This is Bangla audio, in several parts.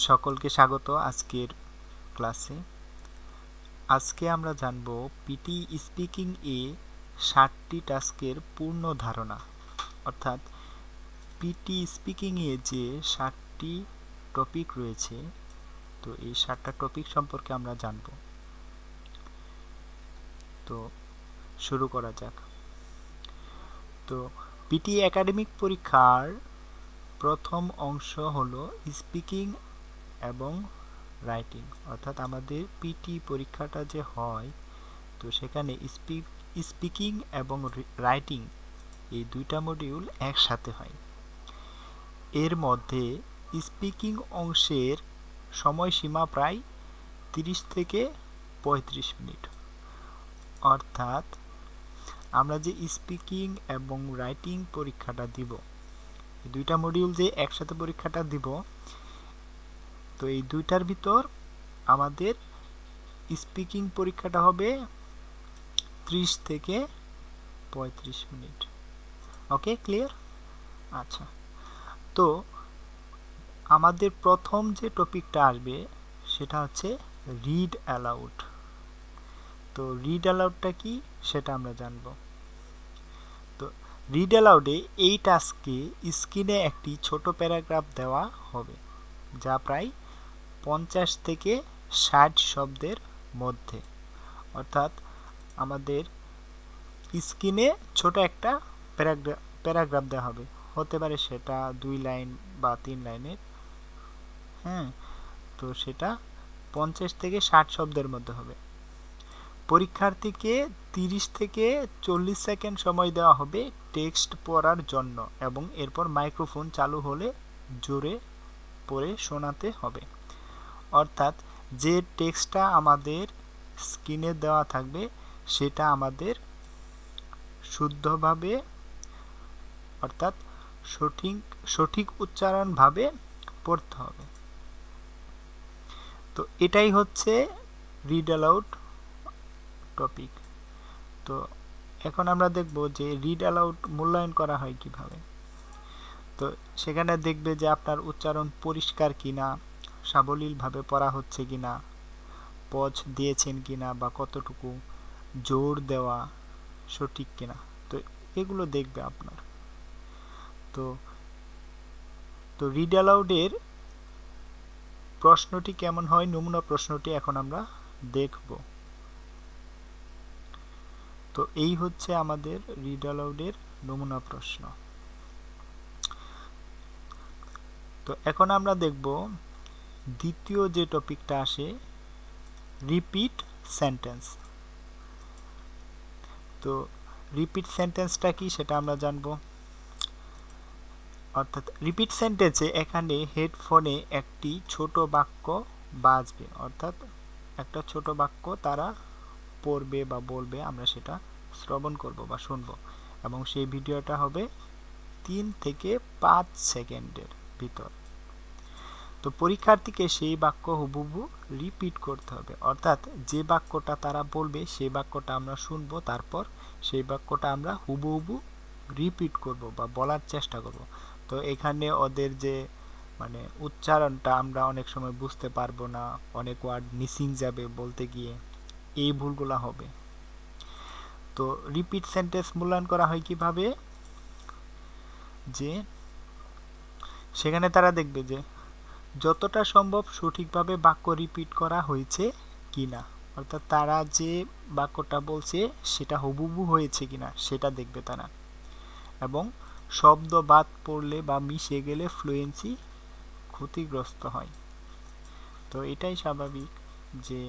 সকলকে স্বাগত আজকের ক্লাসে। আজকে আমরা জানব পিটি স্পিকিং এ 60টি টাস্কের পূর্ণ ধারণা, অর্থাৎ পিটি স্পিকিং এ যে 60টি টপিক রয়েছে, তো এই 60টা টপিক সম্পর্কে আমরা জানব। তো শুরু করা যাক। তো পিটি একাডেমিক পরীক্ষার প্রথম অংশ হলো স্পিকিং এবং রাইটিং, অর্থাৎ আমাদের পিটি পরীক্ষাটা যে হয়, তো সেখানে স্পিকিং এবং রাইটিং এই দুইটা মডিউল একসাথে হয়। এর মধ্যে স্পিকিং অংশের সময়সীমা প্রায় 30 থেকে 35 মিনিট, অর্থাৎ আমরা যে স্পিকিং এবং রাইটিং পরীক্ষাটা দিব, এই দুইটা মডিউল যে একসাথে পরীক্ষাটা দিব, তো এই দুইটার ভিতর আমাদের স্পিকিং পরীক্ষাটা হবে 30 থেকে 35 মিনিট। ওকে, ক্লিয়ার? আচ্ছা, তো আমাদের প্রথম যে টপিকটা আসবে সেটা হচ্ছে রিড অ্যালাউড। তো রিড অ্যালাউডটা কি সেটা আমরা জানব। তো রিড অ্যালাউডে এই টাস্কে স্ক্রিনে একটি ছোট প্যারাগ্রাফ দেওয়া হবে, যা প্রায় 50 থেকে 60 শব্দের মধ্যে, অর্থাৎ আমাদের স্ক্রিনে ছোট একটা প্যারাগ্রাফ দেওয়া হবে, হতে পারে সেটা 2 লাইন বা 3 লাইনের। হ্যাঁ, তো সেটা 50 থেকে 60 শব্দের মধ্যে হবে। পরীক্ষার্থীকে 30 থেকে 40 সেকেন্ড সময় দেওয়া হবে টেক্সট পড়ার জন্য, এবং এরপর মাইক্রোফোন চালু হলে জোরে পড়ে শোনাতে হবে। অর্থাৎ যে টেক্সটটা আমাদের স্ক্রিনে দেওয়া থাকবে সেটা আমাদের শুদ্ধভাবে, অর্থাৎ সঠিক উচ্চারণভাবে পড়তে হবে। তো এটাই হচ্ছে রিড অ্যালাউড টপিক। তো এখন আমরা দেখব যে রিড অ্যালাউড মূল্যায়ন করা হয় কিভাবে। তো সেখানে দেখবে যে আপনার উচ্চারণ পরিষ্কার কিনা, সাবলীলভাবে পড়া হচ্ছে কিনা, পজ দিয়েছেন কিনা, বা কতটুকু জোর দেওয়া সঠিক কিনা, তো এগুলো দেখবে আপনার। তো রিড অ্যালাউডের প্রশ্নটি কেমন হয়, নমুনা প্রশ্নটি এখন আমরা দেখব। তো এই হচ্ছে আমাদের রিড অ্যালাউডের নমুনা প্রশ্ন। তো এখন আমরা দেখব দ্বিতীয় যে টপিকটা আসে, রিপিট সেন্টেন্স। তো রিপিট সেন্টেন্সটা কি সেটা আমরা জানব। অর্থাৎ রিপিট সেন্টেন্সে এখানে হেডফোনে একটি ছোট বাক্য বাজবে, অর্থাৎ একটা ছোট বাক্য তারা পড়বে বা বলবে, আমরা সেটা শ্রবণ করব বা শুনবো, এবং সেই ভিডিওটা হবে 3 থেকে 5 সেকেন্ডের ভিতর। তো পরীক্ষার্থীকে সেই বাক্য হুবহু রিপিট করতে হবে, অর্থাৎ যে বাক্যটা তারা বলবে সেই বাক্যটা আমরা শুনবো, তারপর সেই বাক্যটা আমরা হুবহু রিপিট করব বা বলার চেষ্টা করব। তো এখানে ওদের যে উচ্চারণটা আমরা অনেক সময় বুঝতে পারবো না, অনেক ওয়ার্ড মিসিং যাবে বলতে গিয়ে, এই ভুলগুলো হবে। তো রিপিট সেন্টেন্স মূল্যায়ন করা হয় কিভাবে, যে সেখানে তারা দেখবে যে যতটা সম্ভব সঠিকভাবে বাক্য রিপিট করা হয়েছে কিনা, অর্থাৎ তারা যে বাক্যটা বলছে সেটা হুবহু হয়েছে কিনা সেটা দেখবে তারা, এবং শব্দ বাদ পড়লে বা মিশে গেলে ফ্লুয়েন্সি ক্ষতিগ্রস্ত হয়। তো এটাই স্বাভাবিক যে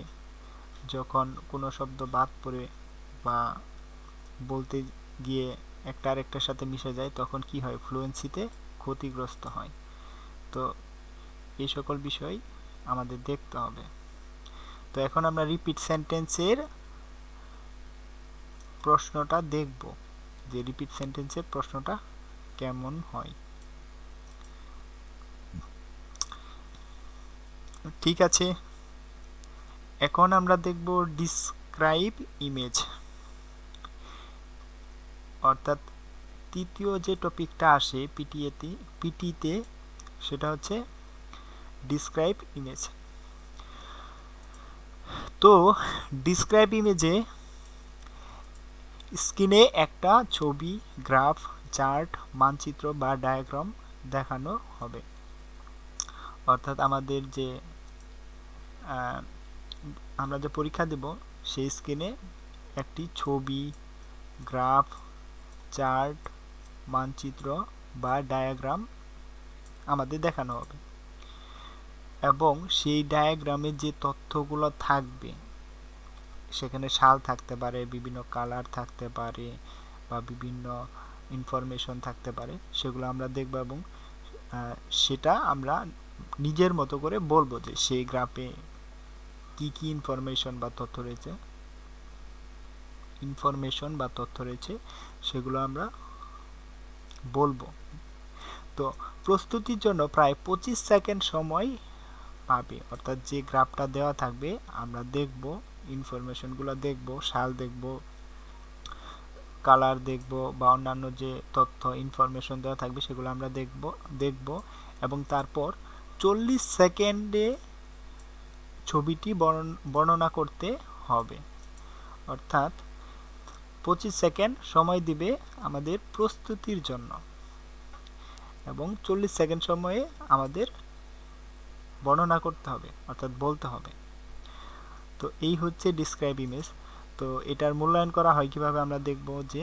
যখন কোনো শব্দ বাদ পড়ে বা বলতে গিয়ে একটা আরেকটার সাথে মিশে যায়, তখন কি হয়, ফ্লুয়েন্সিতে ক্ষতিগ্রস্ত হয়। তো এই সকল বিষয় আমাদের দেখতে হবে। তো এখন আমরা রিপিট সেন্টেন্সের প্রশ্নটা দেখব, যে রিপিট সেন্টেন্সের প্রশ্নটা কেমন হয়। ঠিক আছে, এখন আমরা দেখব ডিসক্রাইব ইমেজ। অর্থাৎ তৃতীয় যে টপিকটা আসে পিটিতে, সেটা হচ্ছে ডিসক্রাইব ইমেজ। তো ডিসক্রাইব ইমেজে স্ক্রিনে একটা ছবি, গ্রাফ, চার্ট, মানচিত্র বা ডায়াগ্রাম দেখানো হবে। অর্থাৎ আমাদের যে আমরা যে পরীক্ষা দেব সেই স্ক্রিনে একটি ছবি, গ্রাফ, চার্ট, মানচিত্র বা ডায়াগ্রাম আমাদের দেখানো হবে এবং সেই ডায়াগ্রামে যে তথ্যগুলো থাকবে সেখানে সাল থাকতে পারে, বিভিন্ন কালার থাকতে পারে বা বিভিন্ন ইনফরমেশন থাকতে পারে, সেগুলো আমরা দেখব এবং সেটা আমরা নিজের মতো করে বলবো যে সেই গ্রাফে কি কি ইনফরমেশন বা তথ্য রয়েছে সেগুলো আমরা বলবো। তো প্রস্তুতির জন্য প্রায় 25 সেকেন্ড সময় পাবে। অর্থাৎ যে গ্রাফটা দেওয়া থাকবে আমরা দেখব, ইনফরমেশনগুলো দেখব, সাল দেখব, কালার দেখব বা অন্যান্য যে তথ্য ইনফরমেশন দেওয়া থাকবে সেগুলো আমরা দেখব এবং তারপর 40 সেকেন্ডে ছবিটি বর্ণনা করতে হবে। অর্থাৎ 25 সেকেন্ড সময় দিবে আমাদের প্রস্তুতির জন্য এবং 40 সেকেন্ড সময়ে আমাদের বর্ণনা করতে হবে, অর্থাৎ বলতে হবে। তো এই হচ্ছে ডিসক্রাইব ইমেজ। তো এটার মূল্যায়ন করা হয় কিভাবে আমরা দেখব যে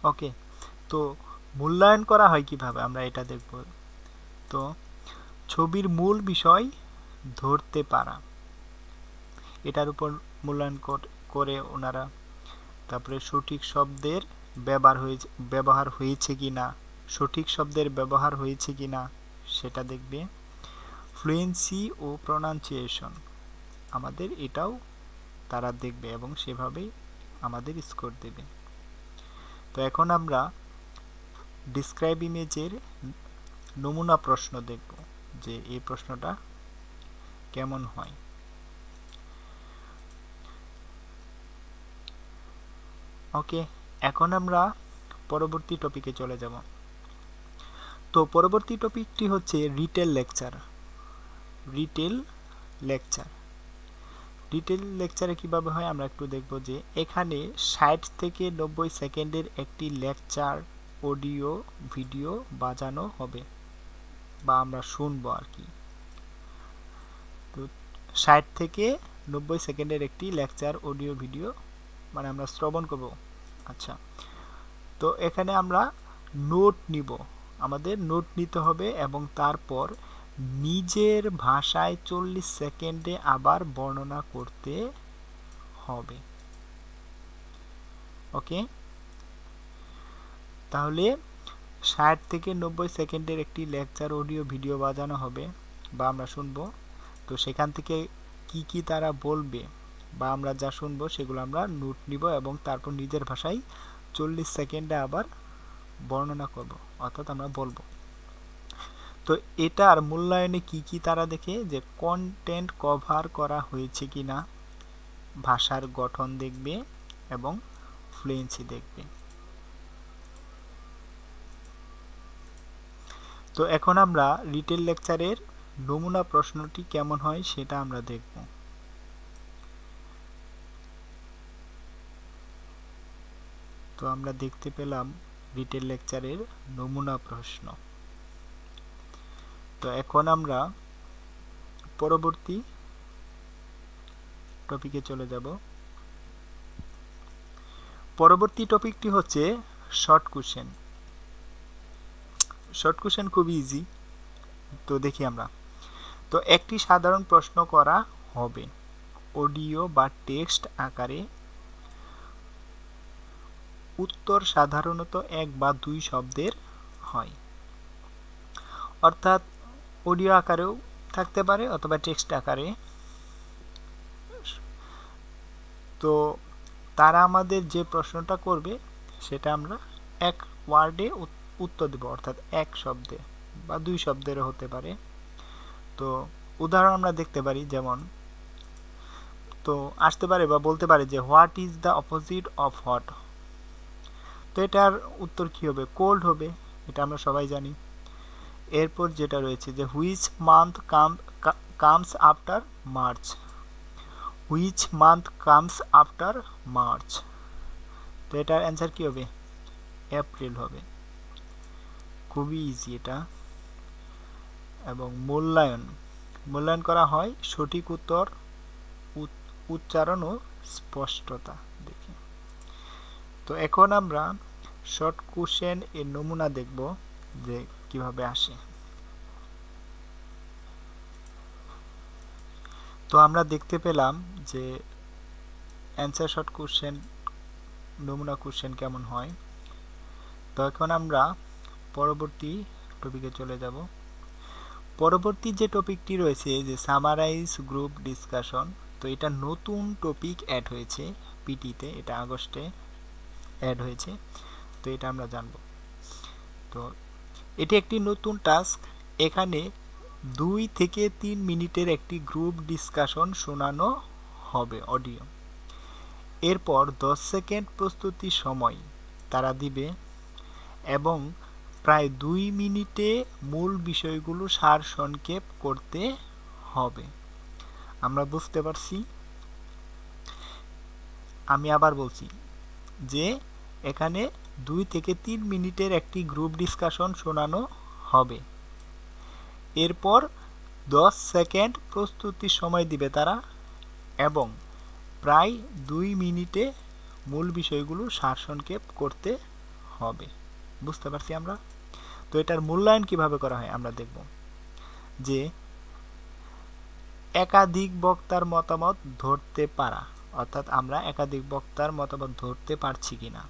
ওকে, তো মূল্যায়ন করা হয় কিভাবে আমরা এটা দেখব। তো ছবির মূল বিষয় ধরতে পারা, এটার উপর মূল্যায়ন করে ওনারা। তারপরে সঠিক শব্দের ব্যবহার হয়েছে কিনা, সঠিক শব্দের ব্যবহার হয়েছে কিনা সেটা দেখবে। ফ্লুয়েন্সি ও প্রনাউন্সিয়েশন আমাদের এটাও তারা দেখবে এবং সেভাবেই আমাদের স্কোর দেবে। তো এখন আমরা ডিসক্রাইব ইমেজের নমুনা প্রশ্ন দেখব যে এই প্রশ্নটা কেমন হয়। ওকে, এখন আমরা পরবর্তী টপিকে চলে যাব। তো পরবর্তী টপিকটি হচ্ছে রিটেল লেকচার। রিটেল লেকচারে কিভাবে হয় আমরা একটু দেখব যে এখানে 60 থেকে 90 সেকেন্ডের একটি লেকচার অডিও ভিডিও বাজানো হবে বা আমরা শুনবো আর কি। তো 60 থেকে 90 সেকেন্ডের একটি লেকচার অডিও ভিডিও মানে আমরা শ্রবণ করব। আচ্ছা, তো এখানে আমরা নোট নিব, আমাদের নোট নিতে হবে এবং তারপর নিজের ভাষায় 40 সেকেন্ডে আবার বর্ণনা করতে হবে। ওকে, তাহলে 60 থেকে 90 সেকেন্ডের একটি লেকচার অডিও ভিডিও বাজানো হবে বা আমরা শুনবো। তো সেখান থেকে কি কি তারা বলবে বা আমরা যা শুনবো সেগুলো আমরা নোট নিব এবং তারপর নিজের ভাষায় 40 সেকেন্ডে আবার বর্ণনা করব, অর্থাৎ আমরা বলবো। তো এটার মূল্যায়নে কি কি তারা দেখে যে কন্টেন্ট কভার করা হয়েছে কিনা, ভাষার গঠন দেখবে এবং ফ্লুয়েন্সি দেখবে। তো এখন আমরা রিটেল লেকচারের নমুনা প্রশ্নটি কেমন হয় সেটা আমরা দেখব। তো আমরা দেখতে পেলাম রিটেল লেকচারের নমুনা প্রশ্ন। তো এখন আমরা পরবর্তী টপিকে চলে যাব। পরবর্তী টপিকটি হচ্ছে শর্ট কোশ্চেন। শর্ট কোশ্চেন খুব ইজি, তো দেখি আমরা। তো একটি সাধারণ প্রশ্ন করা হবে অডিও বা টেক্সট আকারে, উত্তর সাধারণত 1 বা 2 শব্দের হয়। অর্থাৎ অডিও আকারেও থাকতে পারে অথবা টেক্সট আকারে। তো তারা আমাদের যে প্রশ্নটা করবে সেটা আমরা এক ওয়ার্ডে উত্তর দেব, অর্থাৎ এক শব্দে বা 2 শব্দেরও হতে পারে। তো উদাহরণ আমরা দেখতে পারি, যেমন তো আসতে পারে বা বলতে পারে যে what is the opposite of hot. তো এটার উত্তর কি হবে? কোল্ড হবে, এটা আমরা সবাই জানি। এরপর যেটা রয়েছে যে which month comes after March, which month comes after March, তো এটার অ্যান্সার কি হবে? এপ্রিল হবে। খুবই ইজি এটা। এবং মূল্যায়ন করা হয় সঠিক উত্তর, উচ্চারণ ও স্পষ্টতা দেখে। তো এখন আমরা শর্ট কোশ্চেন এর নমুনা দেখব যে কিভাবে আসে। তো আমরা দেখতে পেলাম যে অ্যান্সার শর্ট কোশ্চেন নমুনা কোশ্চেন কেমন হয়। তো এখন আমরা পরবর্তী টপিকে চলে যাব। পরবর্তী যে টপিকটি রয়েছে যে সামারাইজ গ্রুপ ডিসকাশন, তো এটা নতুন টপিক অ্যাড হয়েছে পিটিতে, এটা আগস্টে অ্যাড হয়েছে। তো এটা আমরা জানব। তো এটি একটি নতুন টাস্ক। এখানে 2 থেকে 3 মিনিটের একটি গ্রুপ ডিসকাশন শোনানো হবে অডিও। এরপর 10 সেকেন্ড প্রস্তুতি সময় তারা দিবে এবং প্রায় 2 মিনিটে মূল বিষয়গুলো সারসংক্ষেপ করতে হবে। আমরা বুঝতে পারছি? আমি আবার বলছি যে এখানে 2 থেকে 3 মিনিটের একটি গ্রুপ ডিসকাশন শোনানো হবে। এরপর 10 সেকেন্ড প্রস্তুতি সময় দিবে তারা এবং প্রায় 2 মিনিটে মূল বিষয়গুলো সারসংক্ষেপ করতে হবে। বুঝতে পারছি আমরা? তো এটার মূল্যায়ন কিভাবে করা হয় আমরা দেখব। যে একাধিক বক্তার মতামত ধরতে পারা, অর্থাৎ আমরা একাধিক বক্তার মতামত ধরতে পারছি কিনা।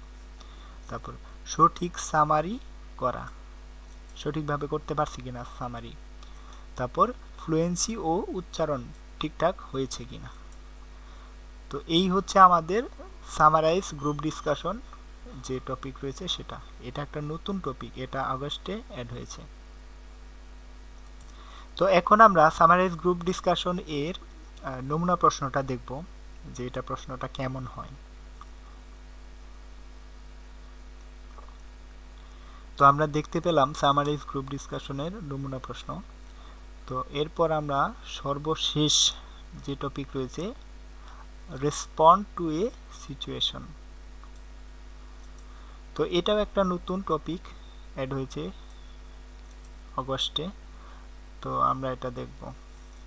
তারপর সঠিক সামারি করা, সঠিকভাবে করতে পারছি কিনা সামারি। তারপর ফ্লুয়েন্সি ও উচ্চারণ ঠিকঠাক হয়েছে কিনা। তো এই হচ্ছে আমাদের সামারাইজ গ্রুপ ডিসকাশন যে টপিক রয়েছে সেটা। এটা একটা নতুন টপিক, এটা আগস্টে অ্যাড হয়েছে। তো এখন আমরা সামারাইজ গ্রুপ ডিসকাশন এর নমুনা প্রশ্নটা দেখব যে এটা প্রশ্নটা কেমন হয়। তো আমরা দেখতে পেলাম সামারাইজ গ্রুপ ডিসকাশনের নমুনা প্রশ্ন। তো এরপর আমরা সর্বশেষ যে টপিক রয়েছে রেসপন্ড টু এ সিচুয়েশন। তো এটাও একটা নতুন টপিক অ্যাড হয়েছে আগস্টে। তো আমরা এটা দেখব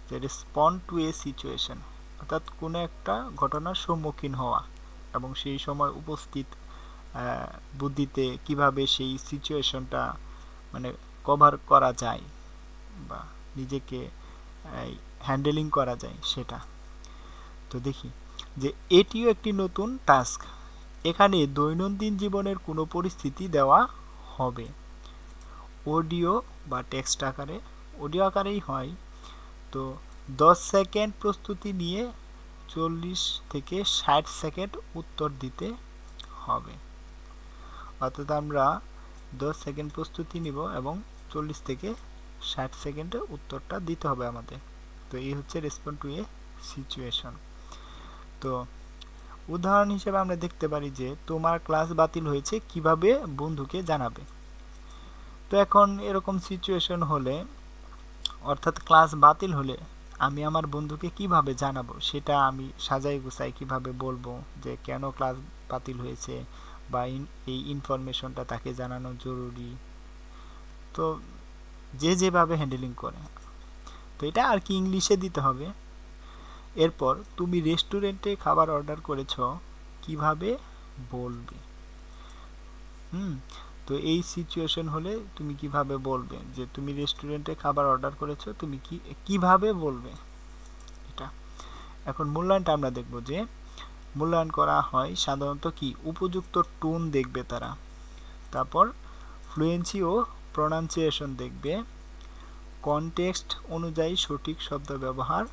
যে রেসপন্ড টু এ সিচুয়েশন, অর্থাৎ কোনো একটা ঘটনার সম্মুখীন হওয়া এবং সেই সময় উপস্থিত বুদ্ধিতে কিভাবে সেই সিচুয়েশনটা মানে কভার করা যায় বা নিজেকে হ্যান্ডেলিং করা যায় সেটা। তো দেখি যে এটিও একটি নতুন টাস্ক। এখানে দৈনন্দিন জীবনের কোনো পরিস্থিতি দেওয়া হবে অডিও বা টেক্সট আকারে, অডিও আকারেই হয়। তো 10 সেকেন্ড প্রস্তুতি নিয়ে 40 থেকে 60 সেকেন্ড উত্তর দিতে হবে। অর্থাৎ আমরা 10 সেকেন্ড প্রস্তুতি নিব এবং 40 থেকে 60 সেকেন্ডে উত্তরটা দিতে হবে আমাদের। তো এই হচ্ছে রেসপন্ড টু এ সিচুয়েশন। তো উদাহরণ হিসেবে আমরা দেখতে পারি যে তোমার ক্লাস বাতিল হয়েছে, কিভাবে বন্ধুকে জানাবে। তো এখন এরকম সিচুয়েশন হলে, অর্থাৎ ক্লাস বাতিল হলে আমি আমার বন্ধুকে কিভাবে জানাবো সেটা আমি সাজাই গুছাই কিভাবে বলবো যে কেন ক্লাস বাতিল হয়েছে বা এই ইনফরমেশনটা তাকে জানানো জরুরি। তো যে যেভাবে হ্যান্ডেলিং করে, তো এটা আর কি ইংলিশে দিতে হবে। এরপর তুমি রেস্টুরেন্টে খাবার অর্ডার করেছ, কিভাবে বলবে। তো এই সিচুয়েশন হলে তুমি কিভাবে বলবে যে তুমি রেস্টুরেন্টে খাবার অর্ডার করেছো, তুমি কিভাবে বলবে এটা। এখন মূল্যায়নটা আমরা দেখব যে মূল্যায়ন করা হয় সাধারণত কি উপযুক্ত টোন দেখবে তারা, তারপর ফ্লুয়েন্সি ও প্রনাউন্সিয়েশন দেখবে, কনটেক্সট অনুযায়ী সঠিক শব্দ ব্যবহার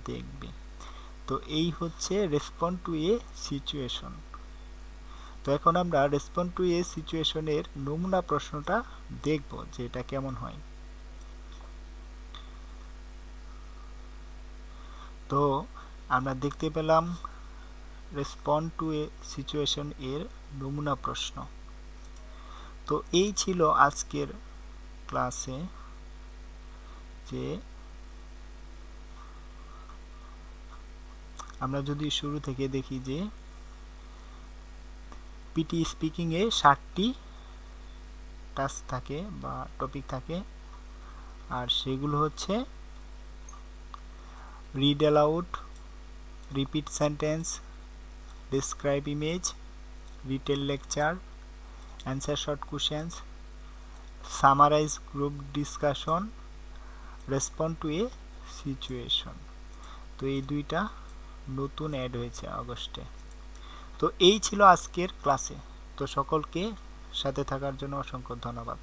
দেখবে। তো এই হচ্ছে রেসপন্ড টু এ সিচুয়েশন। তো এখন আমরা রেসপন্ড টু এ সিচুয়েশনের নমুনা প্রশ্নটা দেখব যে এটা কেমন হয়। তো আমরা দেখতে পেলাম রেসপন্ড টু এ সিচুয়েশন এর নমুনা প্রশ্ন। তো এই ছিল আজকের ক্লাসে, যে আমরা যদি শুরু থেকে দেখি যে পিটি স্পিকিংয়ে 60টি টাস্ক থাকে বা টপিক থাকে, আর সেগুলো হচ্ছে read aloud, repeat sentence, describe image, retell lecture, answer short questions, summarize group discussion, respond to a situation। তো এই দুইটা নতুন অ্যাড হয়েছে আগস্টে। তো এই ছিল আজকের ক্লাসে। তো সকলকে সাথে থাকার জন্য অসংখ্য ধন্যবাদ।